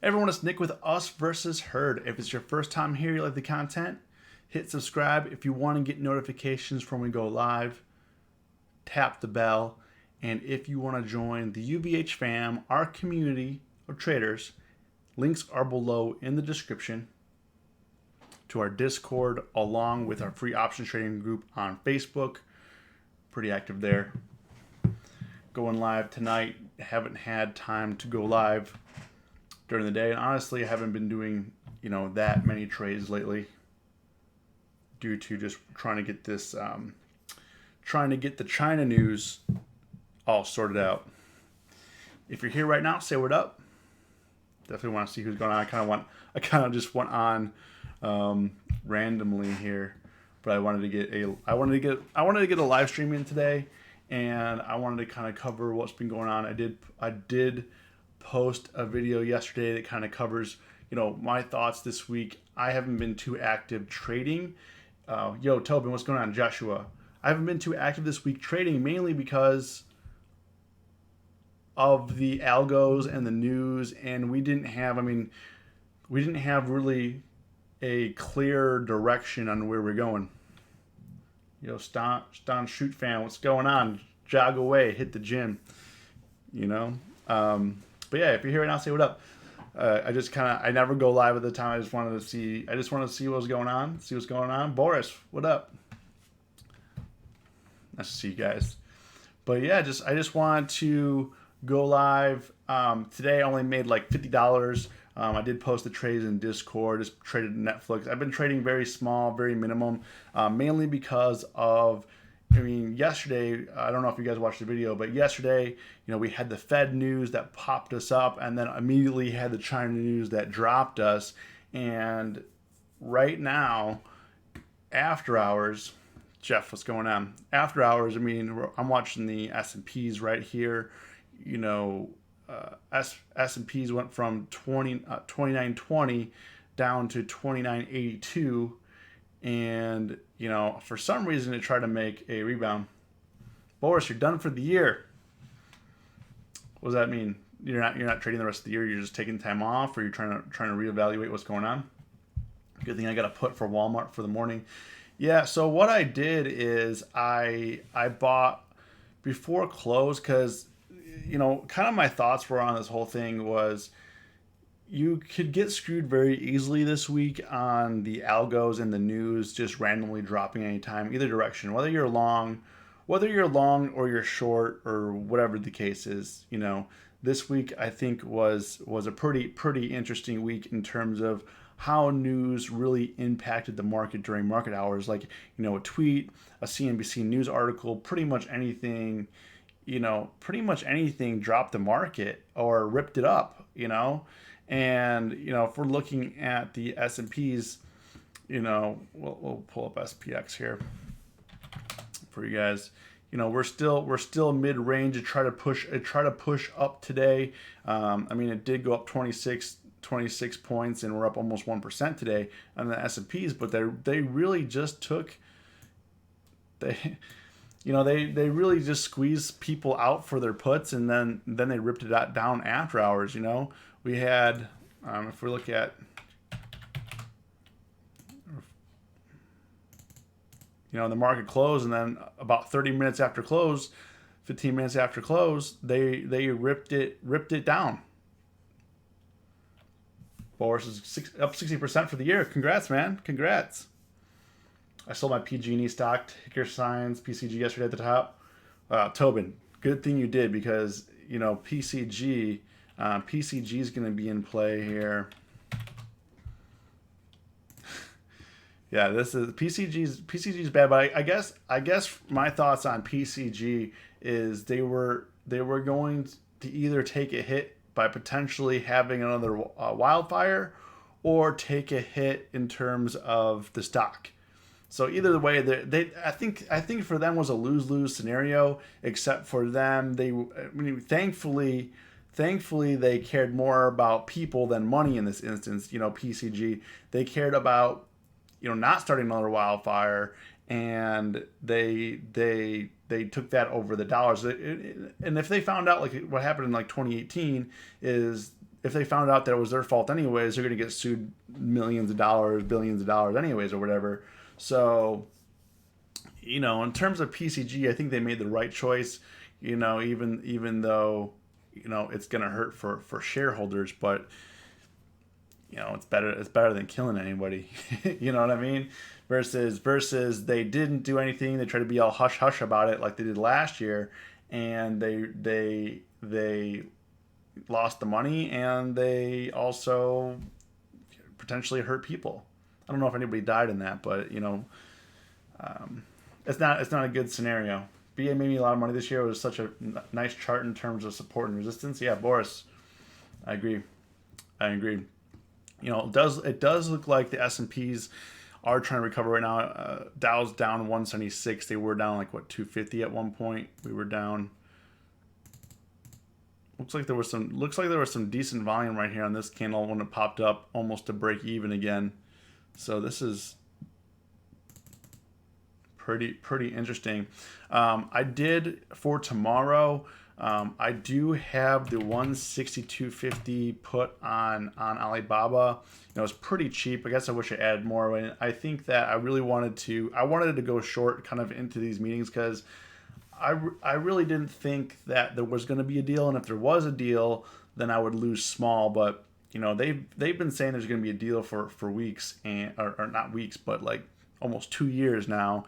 Everyone, it's Nick with Us versus Herd. If it's your first time here, you like the content, hit subscribe. If you want to get notifications when we go live, tap the bell. And if you want to join the UVH fam, our community of traders, links are below in the description to our Discord, along with our free options trading group on Facebook. Pretty active there. Going live tonight. Haven't had time to go live during the day, and honestly, I haven't been doing that many trades lately due to just trying to get this trying to get the China news all sorted out. If you're here right now, say what up. Definitely want to see who's going on. I kind of just went on randomly here, but I wanted to get a live stream in today, and I wanted to kind of cover what's been going on. I did post a video yesterday that kind of covers my thoughts this week. I haven't been too active trading. Tobin, what's going on? Joshua, I haven't been too active this week trading, mainly because of the algos and the news, and we didn't have really a clear direction on where we're going. Ston Shoot fan, what's going on? Jog away, hit the gym. But yeah, if you're here right now, say what up. I never go live at the time. I just wanted to see what's going on. See what's going on. Boris, what up? Nice to see you guys. But yeah, I just wanted to go live. Today I only made like $50. I did post the trades in Discord, just traded Netflix. I've been trading very small, very minimum, mainly because of, yesterday, I don't know if you guys watched the video, but yesterday, we had the Fed news that popped us up, and then immediately had the China news that dropped us. And right now, after hours, Jeff, what's going on? After hours, I'm watching the S&Ps right here. S&Ps went from 29.20 down to 29.82, and for some reason it tried to make a rebound. Boris, you're done for the year. What does that mean? You're not trading the rest of the year. You're just taking time off, or you're trying to reevaluate what's going on. Good thing I got a put for Walmart for the morning. Yeah. So what I did is I bought before close, because kind of my thoughts were on this whole thing was you could get screwed very easily this week on the algos and the news just randomly dropping anytime, either direction, whether you're long or you're short or whatever the case is. This week I think was a pretty interesting week in terms of how news really impacted the market during market hours. Like, a tweet, a CNBC news article, pretty much anything dropped the market or ripped it up, and if we're looking at the S&Ps, we'll pull up SPX here for you guys. We're still mid-range to try to push up today. It did go up 26 points, and we're up almost 1% today on the S&Ps, but they really just took they really just squeezed people out for their puts, and then they ripped it down after hours. We had, if we look at, the market closed, and then about 30 minutes after close, 15 minutes after close, they ripped it down. Boris is up 60% for the year. Congrats, man. Congrats. I sold my PG&E stock, ticker signs, PCG yesterday at the top. Tobin, good thing you did, because PCG is going to be in play here. Yeah, this is PCG's bad, but I guess my thoughts on PCG is they were going to either take a hit by potentially having another wildfire, or take a hit in terms of the stock. So either way, I think for them was a lose-lose scenario. Except for them, thankfully they cared more about people than money in this instance. PCG, they cared about not starting another wildfire, and they took that over the dollars. And if they found out, like what happened in like 2018, is if they found out that it was their fault anyways, they're going to get sued millions of dollars, billions of dollars anyways, or whatever. So, in terms of PCG, I think they made the right choice. Even though it's going to hurt for shareholders, but it's better than killing anybody. You know what I mean? Versus they didn't do anything. They tried to be all hush hush about it like they did last year, and they lost the money, and they also potentially hurt people. I don't know if anybody died in that, but it's not a good scenario. BA made me a lot of money this year. It was such a nice chart in terms of support and resistance. Yeah, Boris, I agree. It does look like the S&Ps are trying to recover right now. Dow's down 176. They were down 250 at one point. We were down. Looks like there was some decent volume right here on this candle when it popped up almost to break even again. So this is pretty interesting. I did for tomorrow. I do have the 162.50 put on Alibaba. It's pretty cheap. I guess I wish I added more. And I think that I really wanted it to go short kind of into these meetings because I really didn't think that there was going to be a deal. And if there was a deal, then I would lose small. But, they've been saying there's going to be a deal for weeks or not weeks, but almost 2 years now.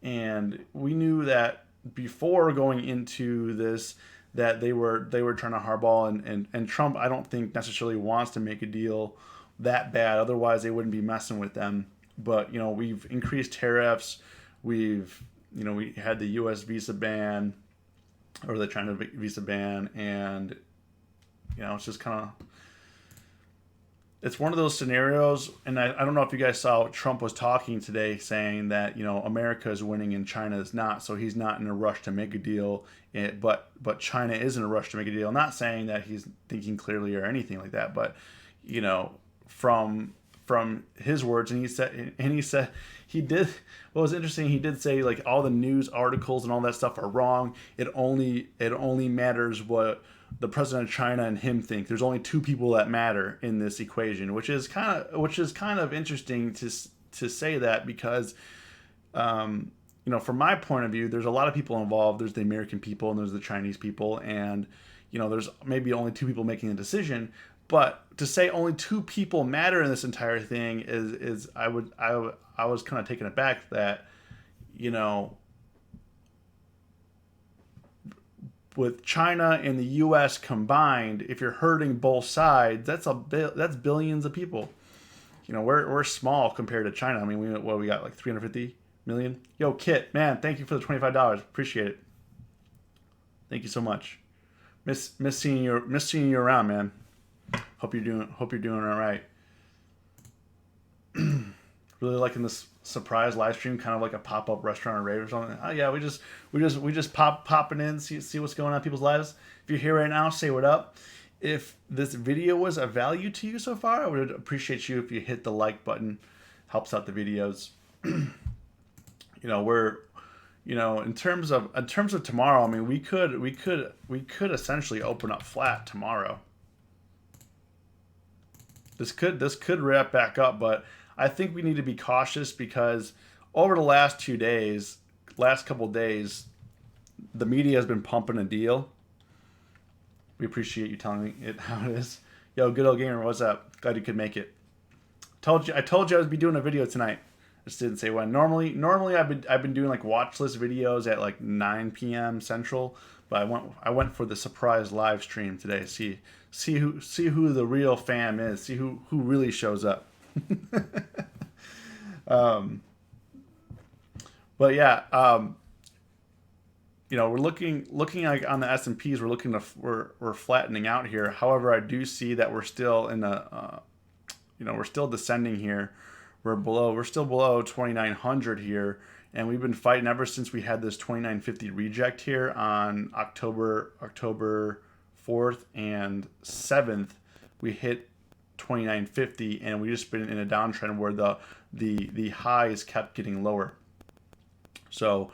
And we knew that before going into this that they were trying to hardball and Trump I don't think necessarily wants to make a deal that bad, otherwise they wouldn't be messing with them. But we've increased tariffs, we had the US visa ban or the China visa ban, and it's just kind of it's one of those scenarios, and I don't know if you guys saw Trump was talking today saying that America is winning and China is not, so he's not in a rush to make a deal, but China is in a rush to make a deal. I'm not saying that he's thinking clearly or anything like that, but from his words, and he said he did. What was interesting, he did say all the news articles and all that stuff are wrong. It only matters what the president of China and him think. There's only two people that matter in this equation, which is kind of interesting to say that because, from my point of view, there's a lot of people involved. There's the American people and there's the Chinese people, and there's maybe only two people making a decision. But to say only two people matter in this entire thing is I was kind of taken aback that with China and the U.S. combined, if you're hurting both sides, that's billions of people. We're small compared to China. I mean, we got 350 million. Yo, Kit, man, thank you for the $25. Appreciate it. Thank you so much. Miss seeing you around, man. Hope you're doing all right. Really liking this surprise live stream, kind of like a pop-up restaurant or rave or something. Oh yeah, we just popping in, see what's going on in people's lives. If you're here right now, say what up. If this video was of value to you so far, I would appreciate you if you hit the like button. Helps out the videos. We're in terms of tomorrow, I mean, we could essentially open up flat tomorrow. This could wrap back up, but I think we need to be cautious because over the last couple days, the media has been pumping a deal. We appreciate you telling me how it is. Yo, good old gamer, what's up? Glad you could make it. I told you I would be doing a video tonight. I just didn't say when. Normally I've been doing watch list videos at 9 p.m. Central, but I went for the surprise live stream today. See who the real fam is. See who really shows up. But yeah, we're looking on the S&Ps. We're flattening out here. However, I do see that we're still in we're still descending here. We're still below 2,900 here, and we've been fighting ever since we had this 2,950 reject here on October 4th and 7th. We hit 2,950, and we just been in a downtrend where the highs kept getting lower. So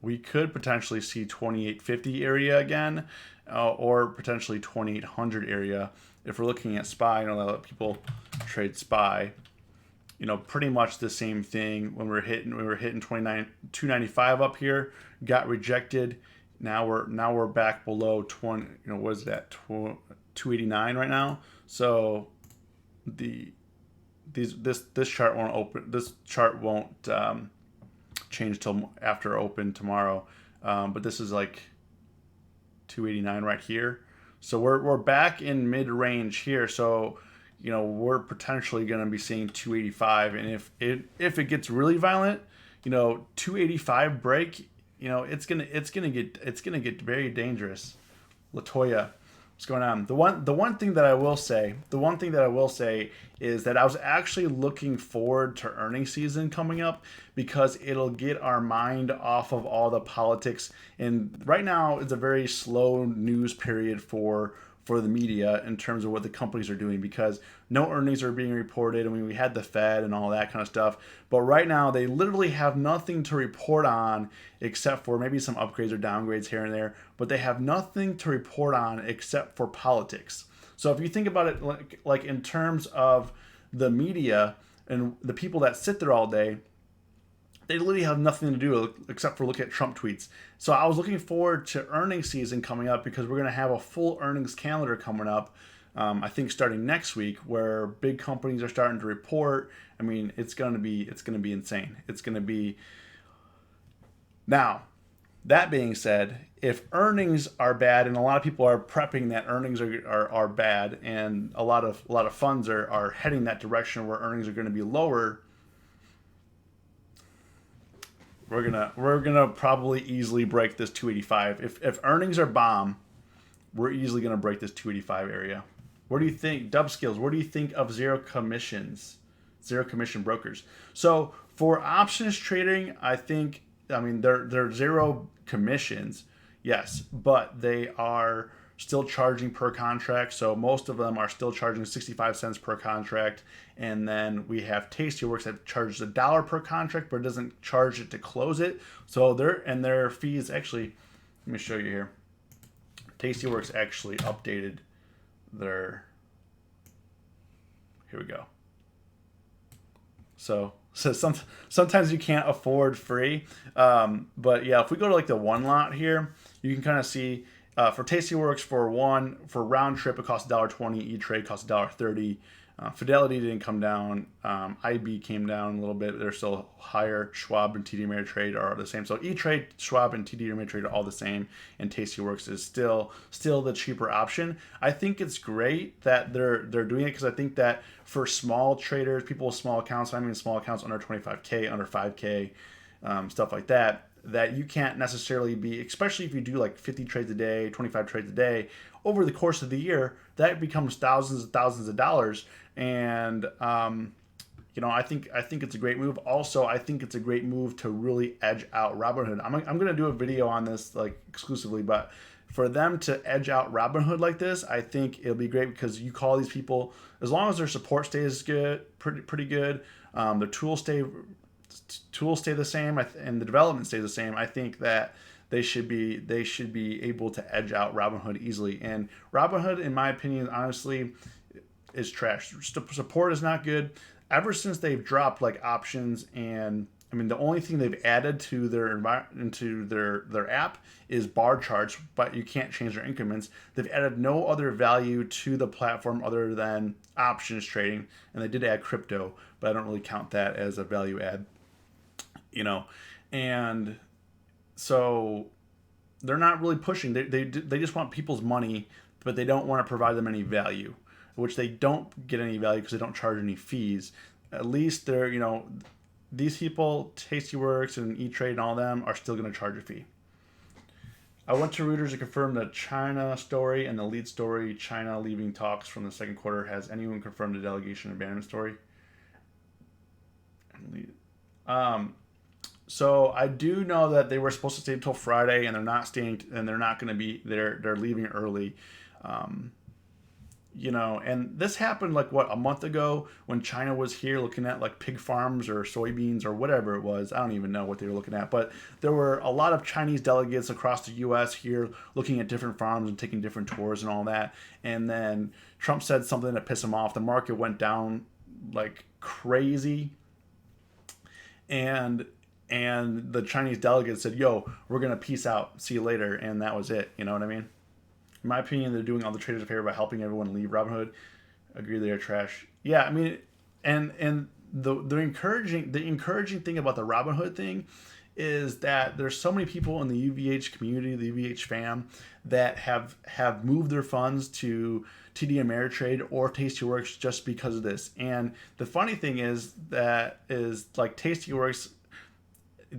we could potentially see 2,850 area again, or potentially 2,800 area. if we're looking at SPY, a lot of people trade SPY. Pretty much the same thing. When we were hitting 295 up here, got rejected. Now we're back below 20. What is that? 289 right now. So this chart won't open. This chart won't change till after open tomorrow. But this is like 289 right here. So we're back in mid range here. So we're potentially going to be seeing 285, and if it gets really violent, 285 break, it's gonna get very dangerous. Latoya, what's going on? The one thing that I will say is that I was actually looking forward to earnings season coming up, because it'll get our mind off of all the politics. And right now it's a very slow news period for the media in terms of what the companies are doing, because no earnings are being reported. I mean, we had the Fed and all that kind of stuff, but right now they literally have nothing to report on except for maybe some upgrades or downgrades here and there, but they have nothing to report on except for politics. So if you think about it like in terms of the media and the people that sit there all day, they literally have nothing to do except for look at Trump tweets. So I was looking forward to earnings season coming up, because we're going to have a full earnings calendar coming up. I think starting next week, where big companies are starting to report. I mean, it's going to be insane. It's going to be. Now, that being said, if earnings are bad, and a lot of people are prepping that earnings are bad, and a lot of funds are heading that direction where earnings are going to be lower, we're gonna probably easily break this 285. If earnings are bomb, we're easily gonna break this 285 area. What do you think, Dub Skills? What do you think of zero commission brokers? So for options trading, they're zero commissions, yes, but they are still charging per contract. So most of them are still charging 65 cents per contract. And then we have Tastyworks that charges $1 per contract, but it doesn't charge it to close it. So their fees actually, let me show you here. Tastyworks actually updated their, here we go. So sometimes you can't afford free. But yeah, if we go to like the one lot here, you can kind of see for Tastyworks for round trip, it costs $1.20. E-Trade costs $1.30. Fidelity didn't come down. IB came down a little bit. They're still higher. Schwab and TD Ameritrade are the same. So E-Trade, Schwab, and TD Ameritrade are all the same, and Tastyworks is still the cheaper option. I think it's great that they're doing it, because I think that for small traders, people with small accounts, small accounts under 25K, under 5K, stuff like that, that you can't necessarily be, especially if you do like 50 trades a day, 25 trades a day, over the course of the year, that becomes thousands and thousands of dollars. And I think it's a great move. Also, I think it's a great move to really edge out Robinhood. I'm going to do a video on this like exclusively, but for them to edge out Robinhood like this, I think it'll be great, because you call these people, as long as their support stays good, pretty good, their tools stay the same, and the development stays the same. I think that they should be able to edge out Robinhood easily. And Robinhood, in my opinion, honestly, is trash. Support is not good. Ever since they've dropped like options, and the only thing they've added to their app is bar charts, but you can't change their increments. They've added no other value to the platform other than options trading, and they did add crypto, but I don't really count that as a value add. And so they're not really pushing. They just want people's money, but they don't want to provide them any value, which they don't get any value because they don't charge any fees. At least they're, these people, Tastyworks and E-Trade and all them, are still going to charge a fee. I went to Reuters to confirm the China story and the lead story, China leaving talks from the second quarter. Has anyone confirmed the delegation abandonment story? So I do know that they were supposed to stay until Friday, and they're not staying, and they're not going to be. They're leaving early. and this happened like what, a month ago when China was here looking at like pig farms or soybeans or whatever it was. I don't even know what they were looking at, but there were a lot of Chinese delegates across the US here looking at different farms and taking different tours and all that. And then Trump said something that pissed him off. The market went down like crazy. And the Chinese delegates said, "Yo, we're going to peace out. See you later." And that was it. You know what I mean? In my opinion, they're doing all the traders a favor by helping everyone leave Robinhood. Agree, they're trash. Yeah, I mean, and the encouraging thing about the Robinhood thing is that there's so many people in the UVH community, the UVH fam, that have moved their funds to TD Ameritrade or Tastyworks just because of this. And the funny thing is like Tastyworks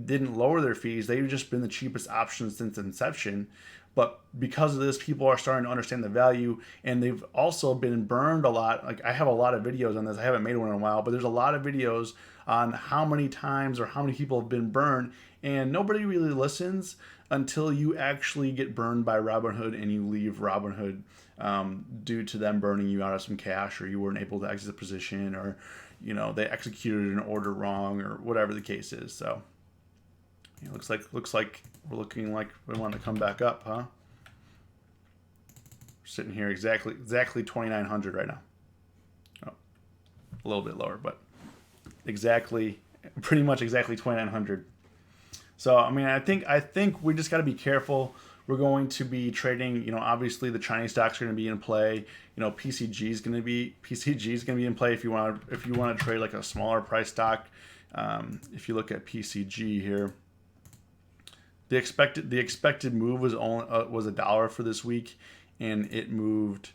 didn't lower their fees. They've just been the cheapest option since inception. But because of this, people are starting to understand the value, and they've also been burned a lot. Like, I have a lot of videos on this. I haven't made one in a while, but there's a lot of videos on how many times or how many people have been burned, and nobody really listens until you actually get burned by Robinhood and you leave Robinhood due to them burning you out of some cash, or you weren't able to exit the position, or they executed an order wrong, or whatever the case is. So looks like we're looking like we want to come back up, huh? We're sitting here exactly 2,900 right now. Oh, a little bit lower, but pretty much exactly 2,900. So I mean, I think we just got to be careful. We're going to be trading. Obviously the Chinese stocks are going to be in play. PCG is going to be in play if you want to trade like a smaller price stock. If you look at PCG here. The expected move was $1 for this week, and it moved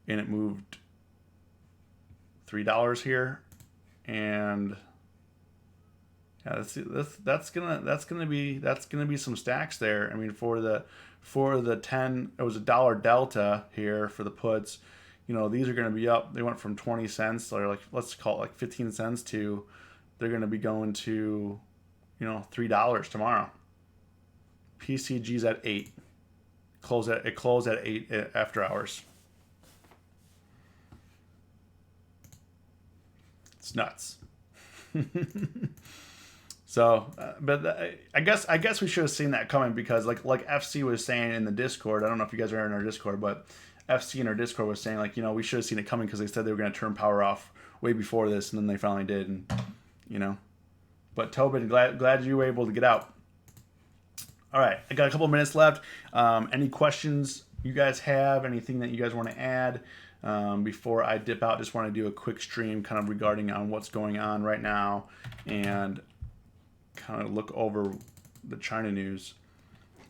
$3 here, and yeah, that's gonna be some stacks there. I mean, for the 10, it was $1 delta here for the puts. These are gonna be up. They went from 20 cents, or like, let's call it like 15 cents, to they're gonna be going to $3 tomorrow. PCG's at 8. It closed at 8 after hours. It's nuts. So, but I guess we should have seen that coming, because like FC was saying in the Discord. I don't know if you guys are in our Discord, but FC in our Discord was saying, like, we should have seen it coming, because they said they were going to turn power off way before this, and then they finally did. And but Tobin, glad you were able to get out. All right, I got a couple of minutes left. Any questions you guys have? Anything that you guys want to add before I dip out? Just want to do a quick stream kind of regarding on what's going on right now, and kind of look over the China news.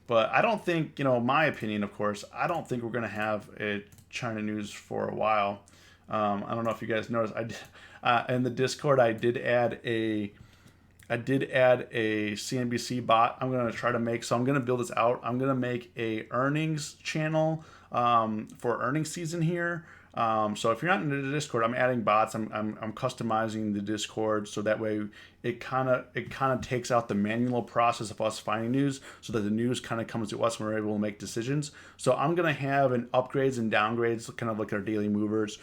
But I don't think, my opinion, of course, I don't think we're going to have a China news for a while. I don't know if you guys noticed. In the Discord, I did add a CNBC bot. I'm going to build this out. I'm going to make a earnings channel for earnings season here. So if you're not in the Discord, I'm adding bots. I'm customizing the Discord so that way it kind of takes out the manual process of us finding news, so that the news kind of comes to us and we're able to make decisions. So I'm going to have an upgrades and downgrades, kind of like our daily movers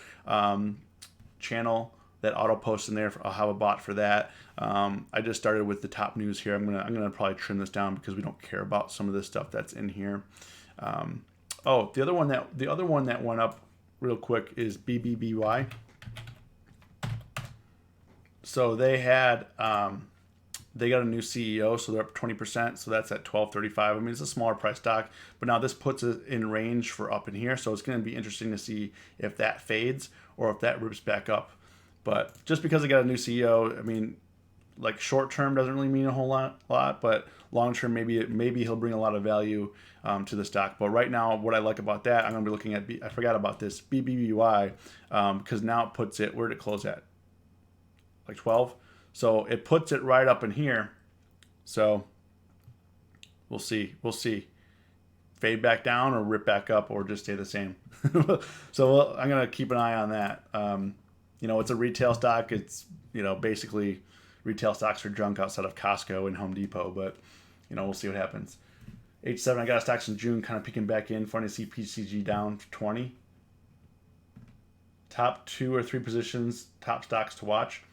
channel that auto posts in there. I'll have a bot for that. I just started with the top news here. I'm gonna probably trim this down because we don't care about some of this stuff that's in here. The other one that went up real quick is BBBY. So they got a new CEO, so they're up 20%. So that's at $12.35. I mean, it's a smaller price stock, but now this puts it in range for up in here. So it's going to be interesting to see if that fades or if that rips back up. But just because they got a new CEO, I mean, like, short term doesn't really mean a whole lot, but long term, maybe he'll bring a lot of value to the stock. But right now, what I like about that, I'm going to be looking at, I forgot about this, BBBY, because now it puts it, where did it close at? Like 12? So it puts it right up in here. So we'll see. Fade back down or rip back up or just stay the same. So I'm going to keep an eye on that. It's a retail stock. It's, basically retail stocks are junk outside of Costco and Home Depot, but, we'll see what happens. H7, I got stocks in June kind of peeking back in, starting to see PCG down to 20. top 2 or 3 positions, top stocks to watch.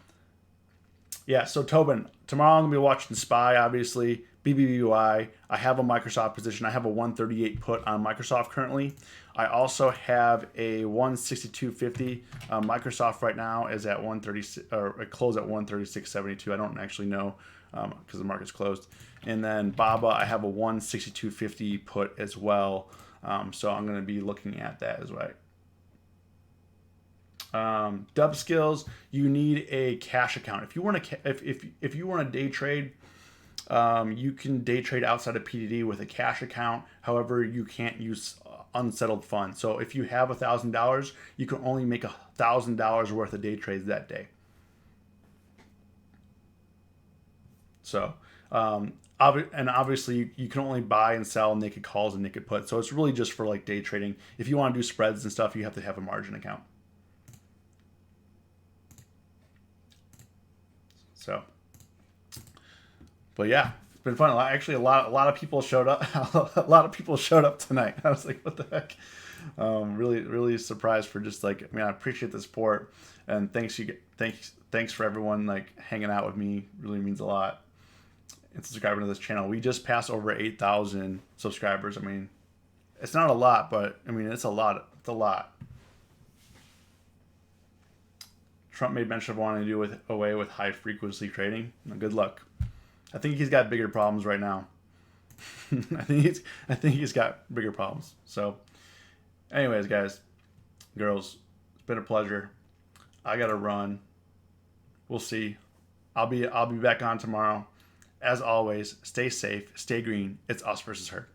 Yeah, so Tobin, tomorrow I'm going to be watching SPY, obviously, BBBY. I have a Microsoft position. I have a 138 put on Microsoft currently. I also have a 162.50. Microsoft right now is at 136, or it closed at 136.72. I don't actually know because the market's closed. And then BABA, I have a 162.50 put as well. So I'm going to be looking at that as well. Dub skills, you need a cash account. If you want to, if you want to day trade, you can day trade outside of PDD with a cash account. However, you can't use unsettled funds. So if you have $1,000, you can only make $1,000 worth of day trades that day. So, and obviously you can only buy and sell naked calls and naked puts. So it's really just for like day trading. If you want to do spreads and stuff, you have to have a margin account. So, but yeah, it's been fun. Actually, a lot of people showed up. A lot of people showed up tonight. I was like, what the heck? Really surprised for just like, I mean, I appreciate the support and thanks for everyone like hanging out with me. Really means a lot. And subscribing to this channel. We just passed over 8,000 subscribers. I mean, it's not a lot, but I mean, it's a lot. It's a lot. Trump made mention of wanting to do away with high frequency trading. Good luck. I think he's got bigger problems right now. I think he's got bigger problems. So, anyways, guys, girls, it's been a pleasure. I gotta run. We'll see. I'll be back on tomorrow. As always, stay safe, stay green. It's us versus her.